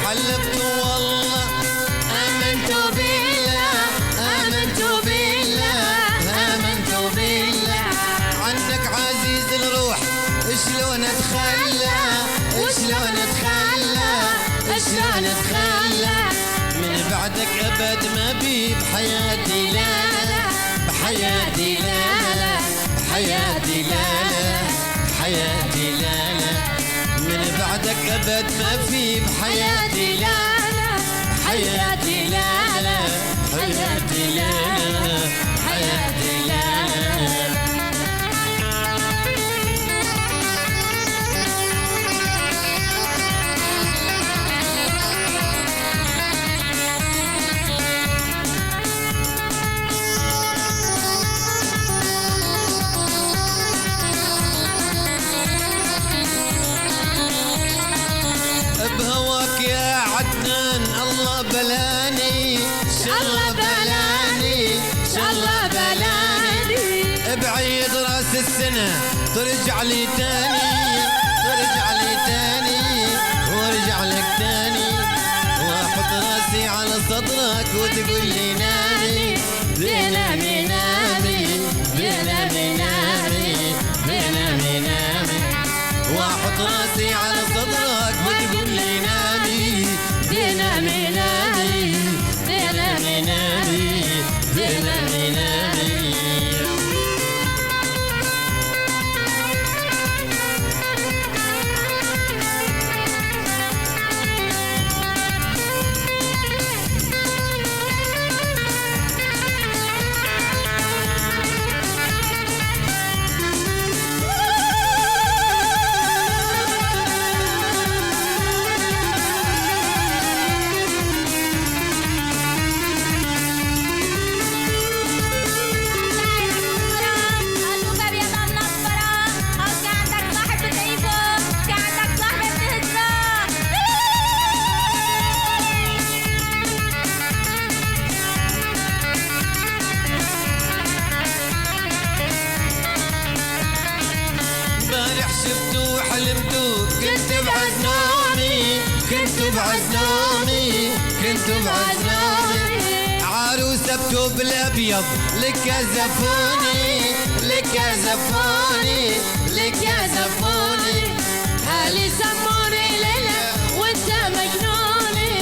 حلفت والله آمنت بالله آمنت بالله آمنت بالله عنك عزيز الروح شلون اتخلى شلون اتخلى شلون اتخلى من بعدك ابد ما بي بحياتي لا بحياتي لا بحياتي لا بحياتي لا من بعدك ابد ما في بحياتي لا بحياتي لا بحياتي لا بحياتي لا بهواك يا عدنان الله بلاني الله بلاني الله بلاني بعيد راس السنة ترجع لي تاني ترجع لي تاني وارجع لك تاني واحط راسي على صدرك وتقول لي نامي نامي نامي نامي نامي نامي نامي واحط راسي على صدرك وتقول لي نامي نامي نامي نامي نامي نامي نامي شفتو حلمتو كنت بعزنومي كنت بعزنومي كنت بعزنومي عروسة بتوب الابيض لك يا زفوني لك يا زفوني لك يا زفوني هالي سموني ليلى وانت مجنوني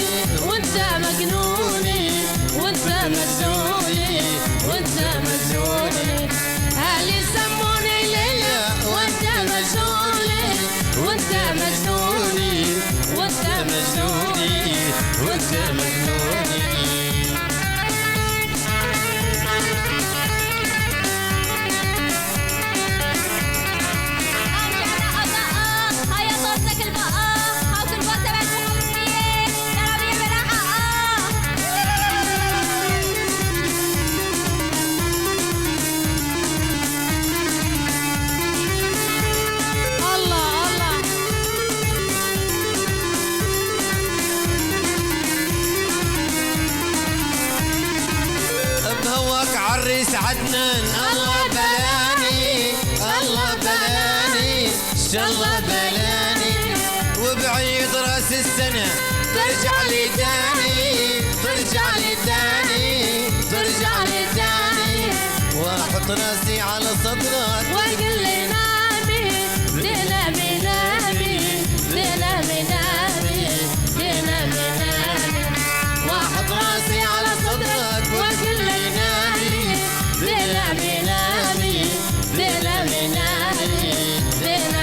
وانت مجنوني وانت مجنوني وانت مجنوني هالي سموني ليلى وانت مجنوني وانت مجنوني وانت مجنوني وانت مجنوني عريس عدنان الله بلاني الله بلاني الله بلاني وبعيد راس السنة ترجع لي تاني ترجع لي تاني ترجع لي تاني واحط راسي على صدرك واقول لي نامي نامي نامي نامي نامي نامي نامي واحط راسي على صدرك واقول لي نامي نامي نامي نامي نامي نامي نامي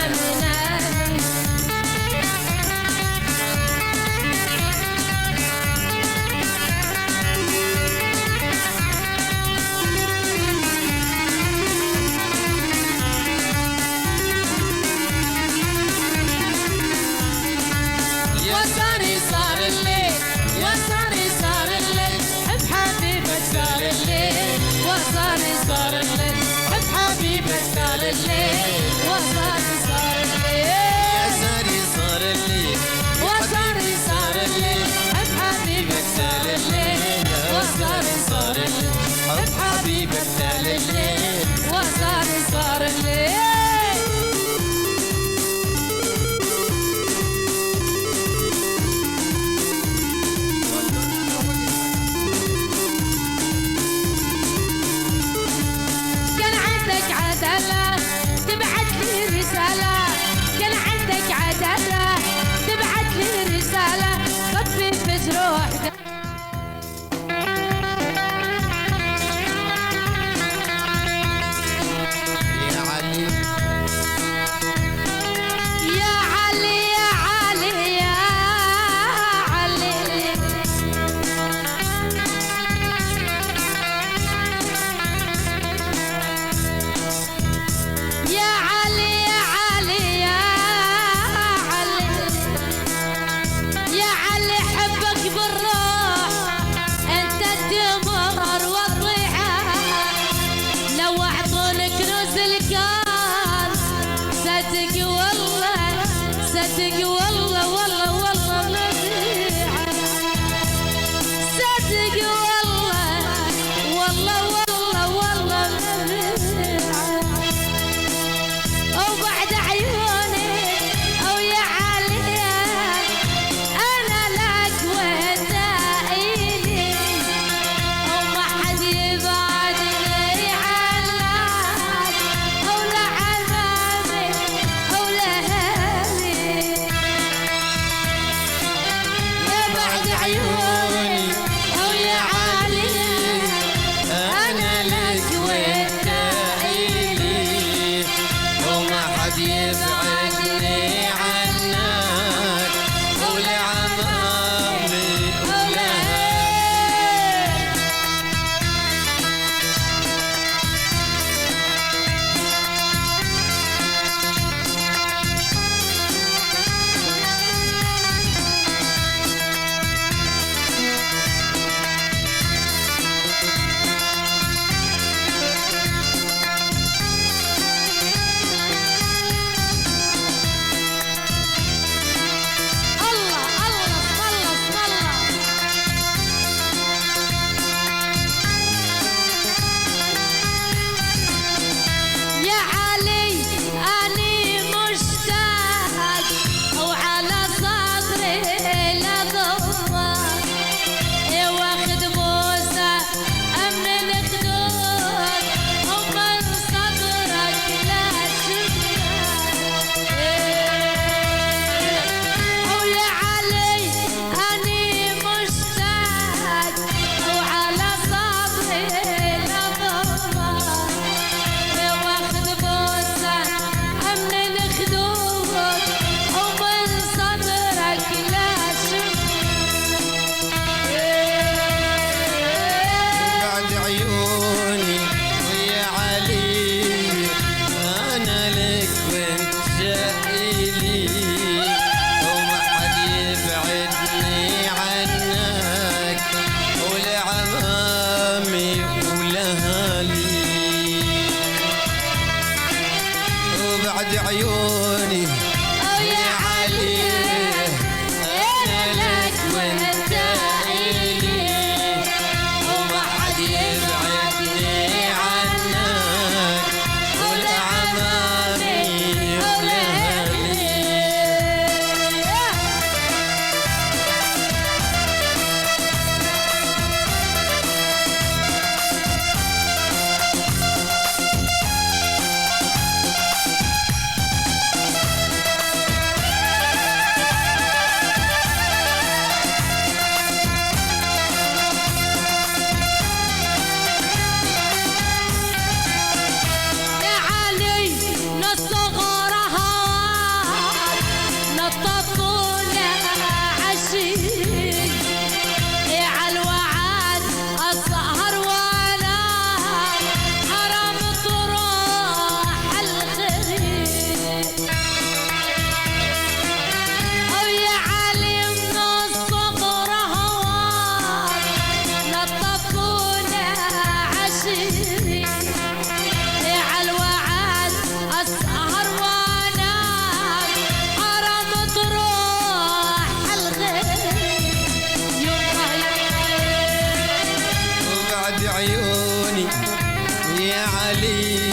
علي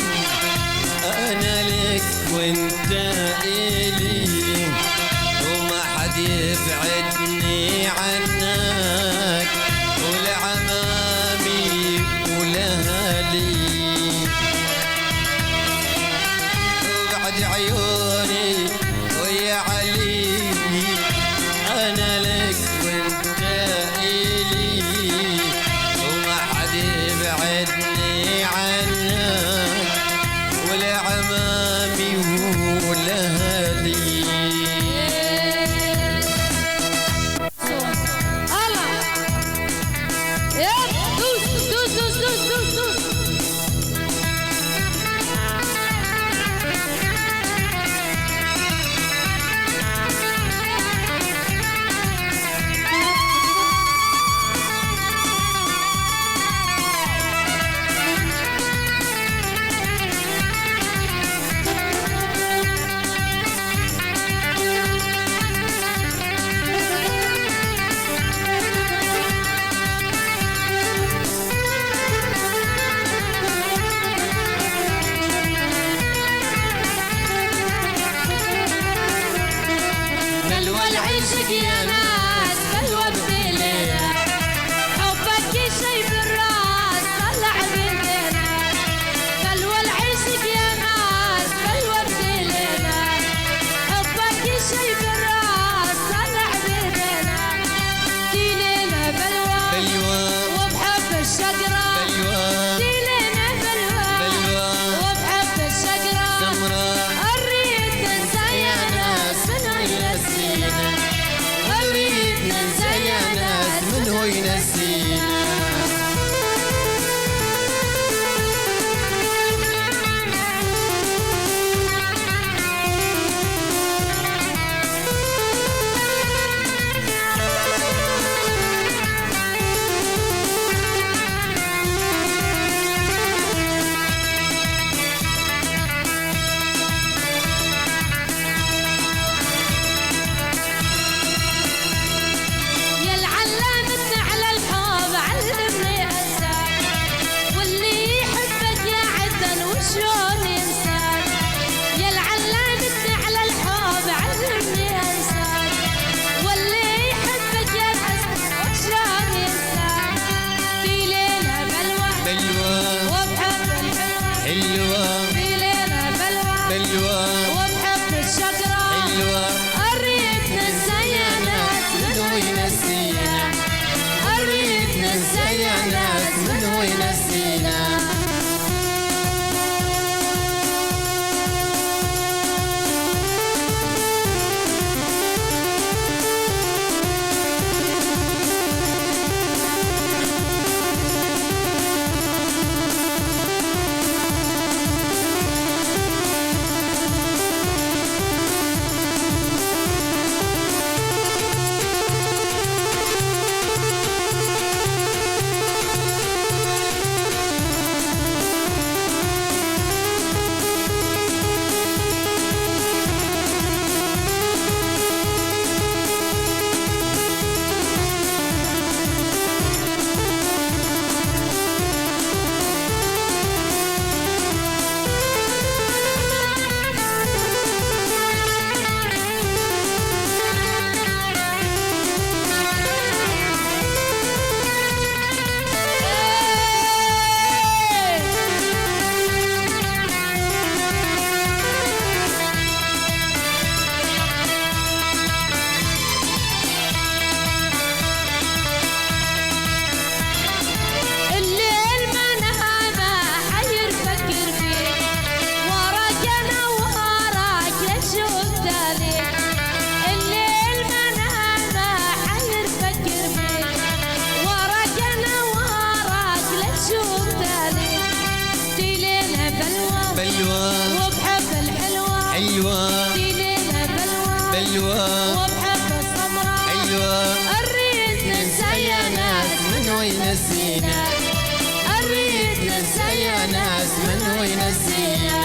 أنا لك وانت إلي وما حد يبعدني عنك ولعمامي ولأهلي وبعد عيوني ويا علي أنا لك وانت إلي وما حد يبعدني عنك ولعمامي ولأهلي عيشك يا ناس بلوى بدلينا حبك شي بالراس طلع بدلينا بلوى العيشك يا ناس بلوى بدلينا حبك شي بالراس طلع بدلينا ديلينا بلوى وبحب الشجرة ديلينا بلوى وبحب الشجرة سمراء الريد تنسى يا ناس من هو ينسينا شلون ينساك يا العلامتني على الحب علمني انساك واللي يحبك يا الحسن شلون ينساك في ليلة بلوى وبحب الحلوة في ليلة بلوى وبحب الشجرة الريد ننسى يا ناس من هو ينسينا الريد ننسى يا ناس من هو ينسينا وبحب الحلوة في ليلة بلوى وبحب السمراء الريد ننسى يا ناس من هو ينسينا الريد ننسى يا ناس من هو ينسينا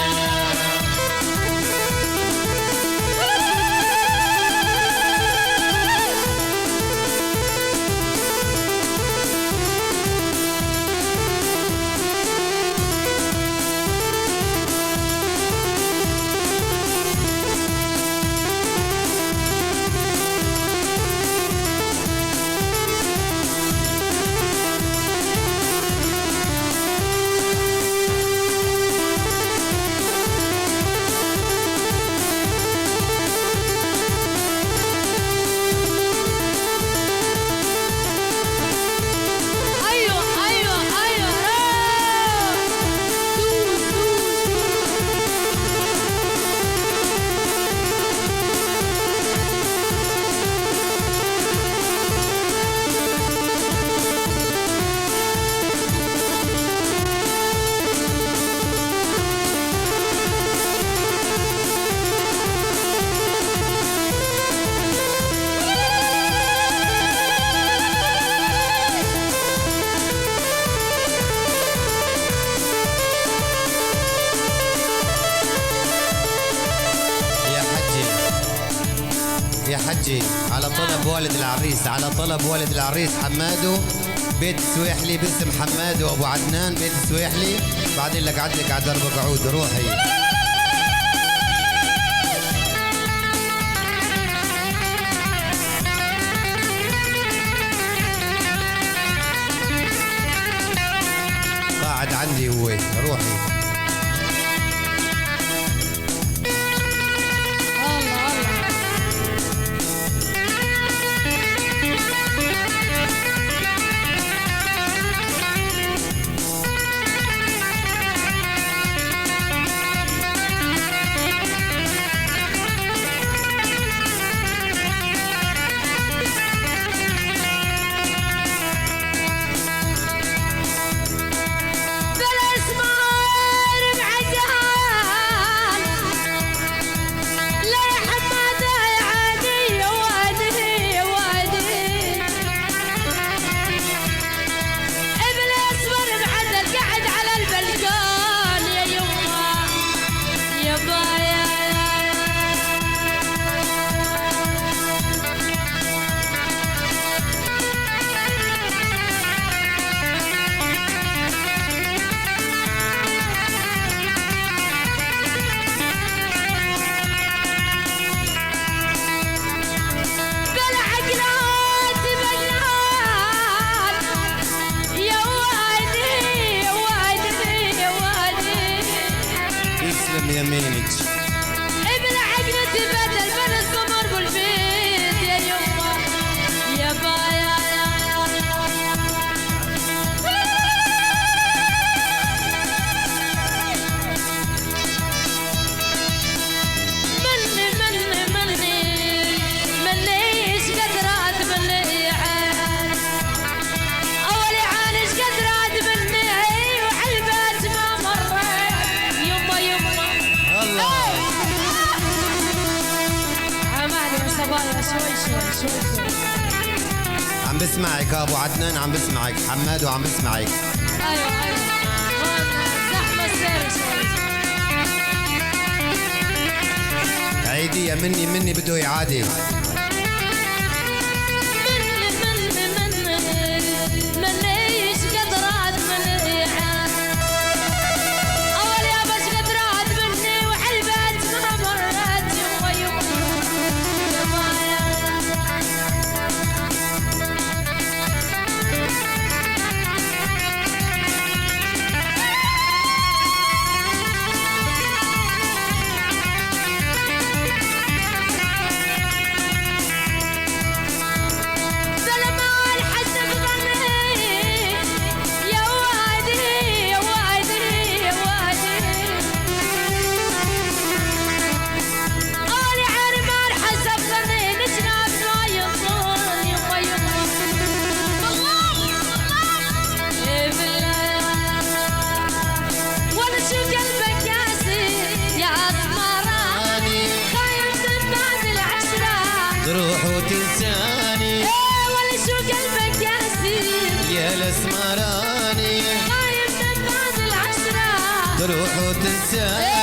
الحجي على طلب والد العريس، على طلب والد العريس حمادو بيت السويحلي باسم حمادو ابو عدنان بيت السويحلي. بعدين لك عدلك على دربك عود روحي. قاعد عندي هو روحي. يمينك ابن عقلة بدل من الصبر بالبيت يا يما يا بايا مني ايش قدرات مني عاد اول عاد ايش قدرات مني وعلبات ما مرت يما يما شوي عم بسمعك ابو عدنان، عم بسمعك حماد وعم بسمعك. ايوه زحمه السير شوي. عيدية مني بده اعاده. تروح وتنساني ولا شو قلبك ياسين يا الاسمراني خايف تنفذ العشرة تروح وتنساني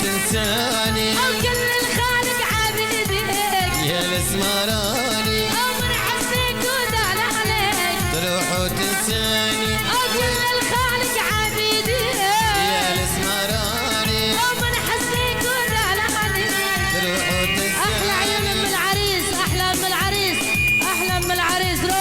تنساني وكل الخالق عبيدك يا الاسمراني عمر حسيك ودال عليك تروح وتنساني وكل الخالق عبيدك يا الاسمراني عمر حسيك ودال عليك تروح وتنساني. احلى عيون ام العريس، احلى ام العريس، احلى ام العريس. روح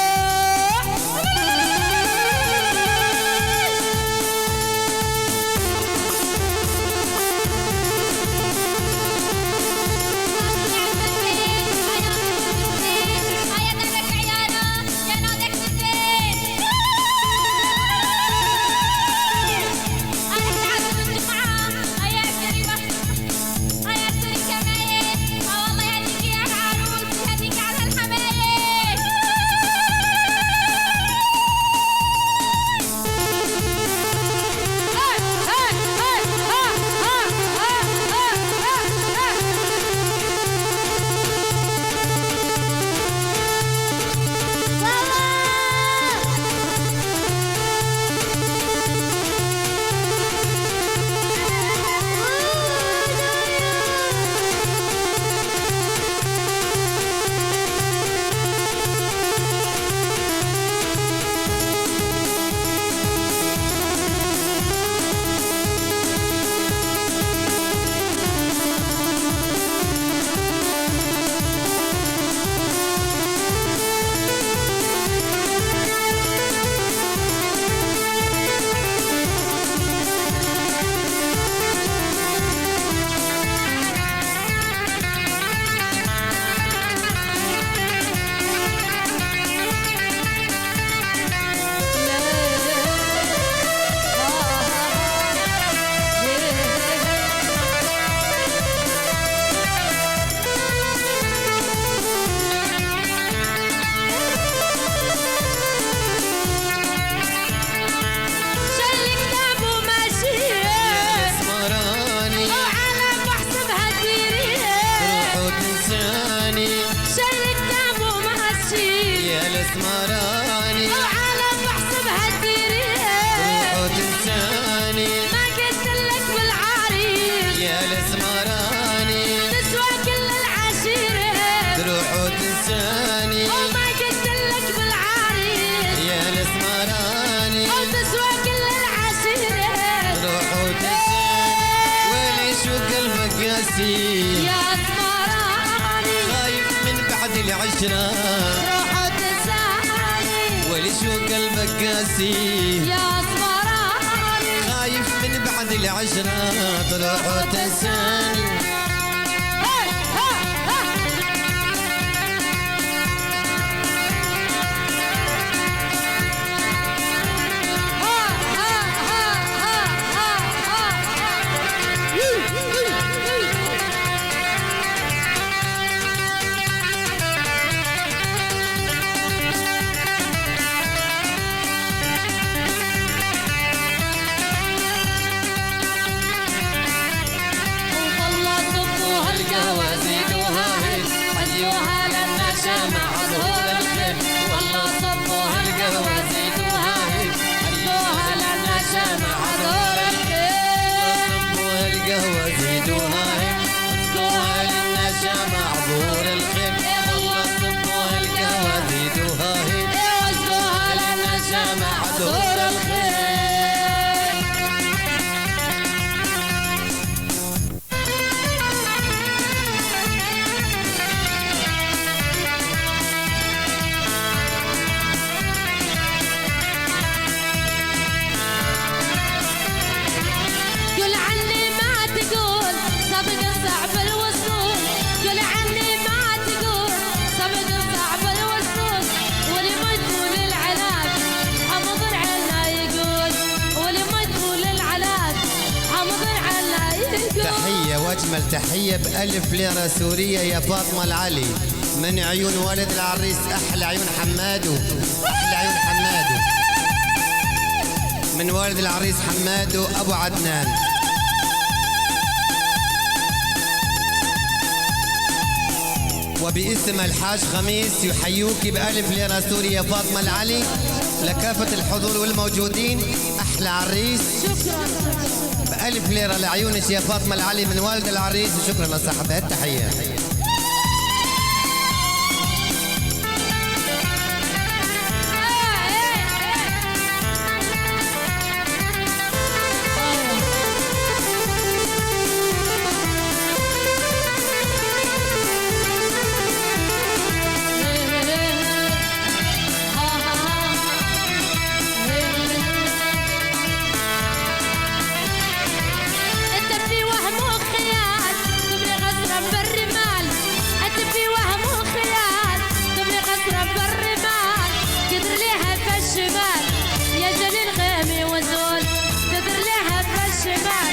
تنساني وما قلت لك بالعريس يا الاسمراني وتسوى كل العشيرة روح وتنساني ويلي شو قلبك قاسي يا اسمراني خايف من بعد العشرة روح وتنساني ويلي شو قلبك قاسي يا اسمراني خايف من بعد العشرة تروح وتنساني والله صبوها القهوة زيدوها هيل حزوها لنا شمع ظهور الخير والله صبوها القهوة زيدوها هيل حزوها لنا شمع ظهور الخير صبوا القهوة زيدوها صبوها لنا شمع ظهور الخير والله صبوا القهوة زيدوها وزوها لنا شمع ظهور الخير قل عني ما تقول صدق صعب الوصول قل عني ما تقول صدق صعب الوصول واللي ما يقول العلاج حمضر عنا يقول واللي ما يقول العلاج حمضر عنا يقول تحية واجمل تحية بألف ليرة سورية يا فاطمة العلي من عيون والد العريس أحلى عيون حمادو أحلى عيون حمادو من والد العريس حمادو أبو عدنان وباسم الحاج خميس يحيوك بألف ليرة سورية فاطمة العلي لكافة الحضور والموجودين أحلى عريس بألف ليرة لعيونك يا فاطمة العلي من والد العريس وشكرا لصاحبها التحية انت في وهم وخيال تبني غصرا بالرمال انت في وهم وخيال تبني غصرا بالرمال تدر ليها في الشمال يا جليل غيمي وزول تدر ليها في الشمال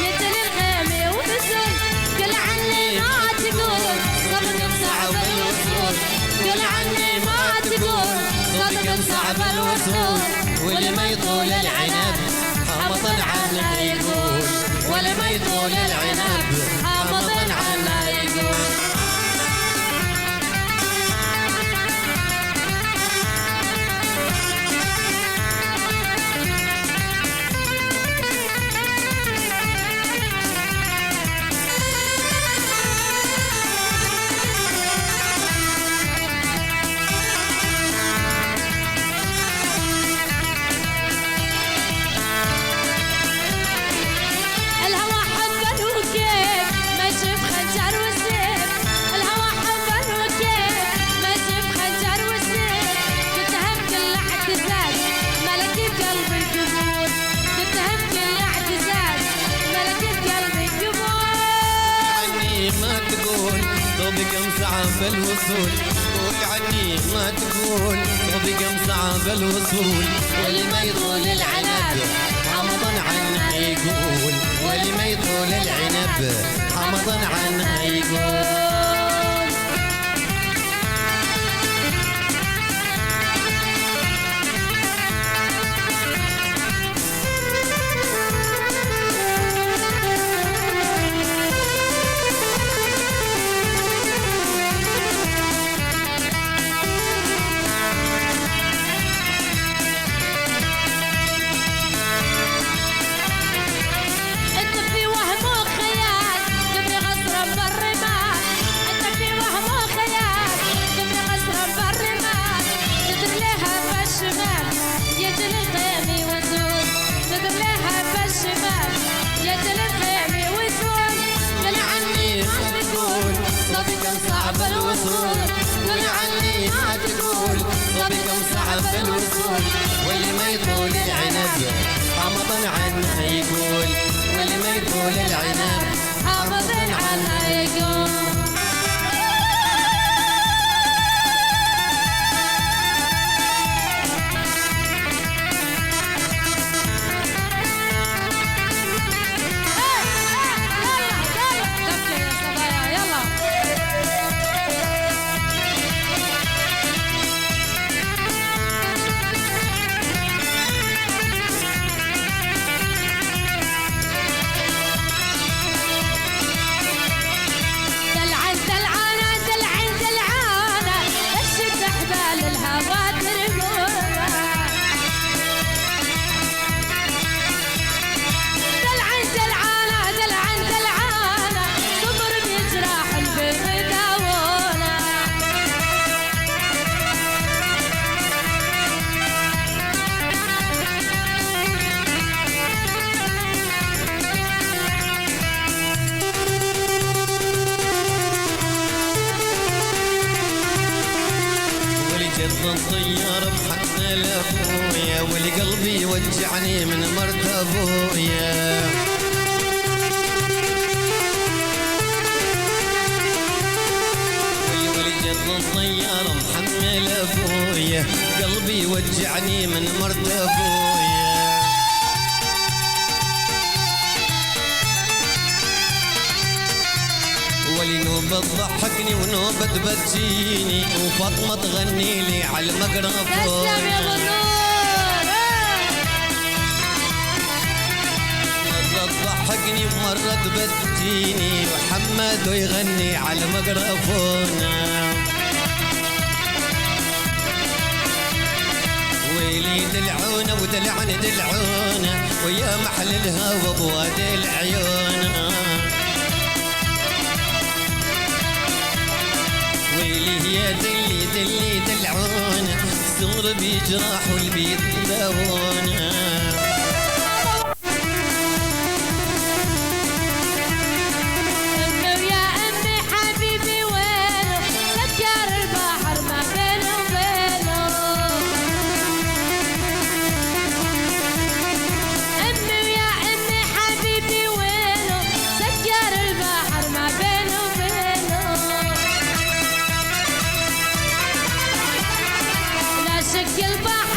يا جليل غيمي وزول قل عني ما تقول صدق صعب الوصول قل عني ما تقول صدق صعب الوصول واللي ما يطول العنب حمض عنه يقول واللي ما يطول العنب حمض عنا يقول الهوى حبا وكيف ما يشوف خنجر وسيف الهوى حبا وكيف ما يشوف خنجر وسيف تتهم كل اعتزاز ملكي بقلبي القبول تتهم كل اعتزاز ملكي بقلبي القبول عني ما تقول صوبك مصعب الوصول قول عني ما تقول صوبك مصعب الوصول واللي ما يطول العنب حمض عنه يقول واللي ما يطول العنب حمض عنه يقول انت في وهم وخيال تبني غصرا بالرمال الوصول قول عني ما تقول صوبي كم صعب الوصول واللي ما يطول العنب حافظ عنها يقول واللي ما يطول العنب حافظ عنها يقول الطيار بحقنا لابويا والقلبي يوجعني من مرت ابويا ولجت الطيار محمل ابويا قلبي يوجعني من مرت ابويا ولي نوبة تضحكني ونوبة تبكيني وفاطمة تغني لي على الميكروفون تسلم يا غنور مرة تضحكني ومرة تبكيني وحمد يغني على الميكروفون ويلي دلعونة ودلعن دلعونة ويا محل الهوى بوادي العيون ويلي يا دلي دلي دلعونا الصغر بيجراح والبيت داونا أمي ويا أمي حبيبي وينه سكر البحر ما بينه وبينه أمي ويا أمي حبيبي وينه سكر البحر ما بينه وبينه لا شك البحر